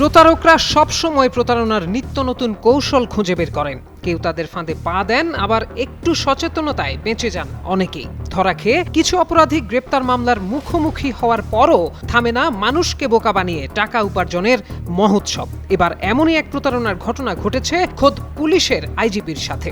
প্রতারকরা সবসময় প্রতারণার নিত্য নতুন কৌশল খুঁজে বের করেন। কেউ তাদের ফাঁদে পা দেন, আবার একটু সচেতনতায় বেঁচে যান অনেকেই। ধরা খেয়ে কিছু অপরাধী গ্রেপ্তার মামলার মুখোমুখি হওয়ার পরও থামে না মানুষকে বোকা বানিয়ে টাকা উপার্জনের মহোৎসব। এবার এমনই এক প্রতারণার ঘটনা ঘটেছে খোদ পুলিশের আইজিপির সাথে।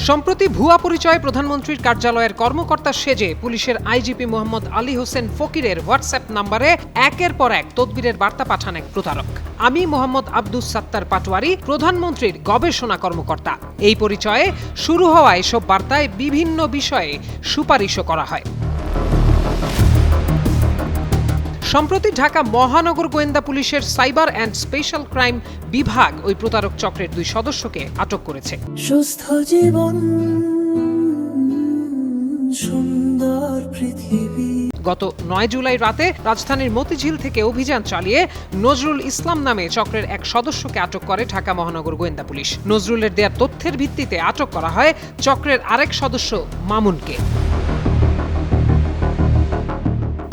সম্প্রতি ভুয়া পরিচয়ে প্রধানমন্ত্রীর কার্যালয়ের কর্মকর্তা সেজে পুলিশের আইজিপি মোহাম্মদ আলী হোসেন ফকিরের হোয়াটসঅ্যাপ নম্বরে একের পর এক তদবিরের বার্তা পাঠান এক প্রতারক। আমি মোহাম্মদ আব্দুস সাত্তার পাটোয়ারি, প্রধানমন্ত্রীর গবেষণা কর্মকর্তা। এই পরিচয়ে শুরু হওয়া এসব বার্তায় বিভিন্ন বিষয়ে সুপারিশও করা হয়। সম্প্রতি ঢাকা মহানগর গোয়েন্দা পুলিশের সাইবার অ্যান্ড স্পেশাল ক্রাইম বিভাগ ওই প্রতারক চক্রের 2 সদস্যকে আটক করেছে। সুস্থ জীবন, সুন্দর পৃথিবী। গত 9 জুলাই রাতে রাজধানীর মতিঝিল থেকে অভিযান চালিয়ে নজরুল ইসলাম নামে চক্রের এক সদস্যকে আটক করে ঢাকা মহানগর গোয়েন্দা পুলিশ। নজরুলের দেয়া তথ্যের ভিত্তিতে আটক করা হয় চক্রের আরেক সদস্য মামুনকে।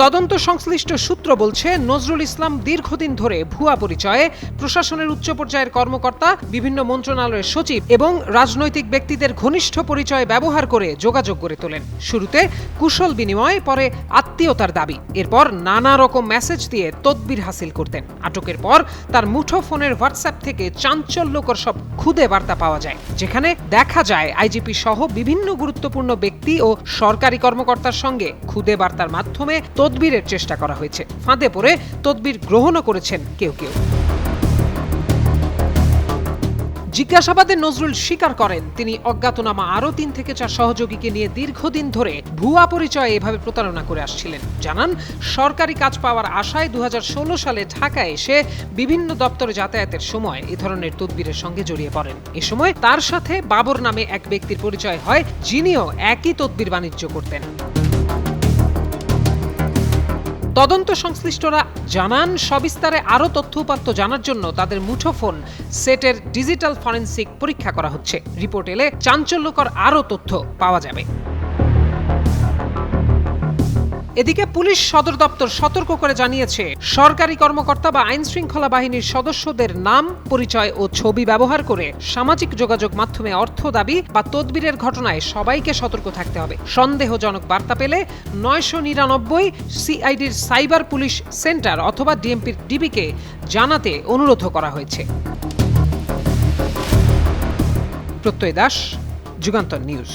তদন্ত সংশ্লিষ্ট সূত্র বলছে, নজরুল ইসলাম দীর্ঘদিন ধরে ভুয়া পরিচয়ে প্রশাসনের উচ্চ পর্যায়ের কর্মকর্তা, বিভিন্ন মন্ত্রণালয়ের সচিব এবং রাজনৈতিক ব্যক্তিদের ঘনিষ্ঠ পরিচয় ব্যবহার করে যোগাযোগ গড়ে তোলেন। শুরুতে কুশল বিনিময়, পরে আত্মীয়তার দাবি, এরপর নানা রকম মেসেজ দিয়ে তদবির হাসিল করতেন। আটকের পর তার মুঠোফোনের হোয়াটসঅ্যাপ থেকে চাঞ্চল্যকর সব খুদে বার্তা পাওয়া যায়, যেখানে দেখা যায় আইজিপি সহ বিভিন্ন গুরুত্বপূর্ণ ব্যক্তি ও সরকারি কর্মকর্তার সঙ্গে খুদে বার্তার মাধ্যমে তদবিরের চেষ্টা করা হয়েছে। ফাঁদে পড়ে তদবির গ্রহণও করেছেন কেউ কেউ। জিজ্ঞাসাবাদে নজরুল স্বীকার করেন, তিনি অজ্ঞাতনামা আরও 3 থেকে 4 সহযোগীকে নিয়ে দীর্ঘদিন ধরে ভুয়া পরিচয়ে এভাবে প্রতারণা করে আসছিলেন। জানান, সরকারি কাজ পাওয়ার আশায় 2016 সালে ঢাকায় এসে বিভিন্ন দপ্তরে যাতায়াতের সময় এ ধরনের তদবিরের সঙ্গে জড়িয়ে পড়েন। এ সময় তার সাথে বাবর নামে এক ব্যক্তির পরিচয় হয়, যিনিও একই তদবির বাণিজ্য করতেন। তদন্ত সংশ্লিষ্টরা জানান, সবিস্তারে আরও তথ্য উপাত্ত জানার জন্য তাদের মুঠোফোন সেটের ডিজিটাল ফরেনসিক পরীক্ষা করা হচ্ছে। রিপোর্ট এলে চাঞ্চল্যকর আরও তথ্য পাওয়া যাবে। এদিকে পুলিশ সদর দপ্তর সতর্ক করে জানিয়েছে, সরকারি কর্মকর্তা বা আইন শৃঙ্খলা বাহিনীর সদস্যদের নাম, পরিচয় ও ছবি ব্যবহার করে সামাজিক যোগাযোগ মাধ্যমে অর্থ দাবি বা তদবিরের ঘটনায় সবাইকে সতর্ক থাকতে হবে। সন্দেহজনক বার্তা পেলে 999 সিআইডির সাইবার পুলিশ সেন্টার অথবা ডিএমপির ডিবিকে জানাতে অনুরোধ করা হয়েছে। প্রত্যয় দাস, যুগান্তর নিউজ।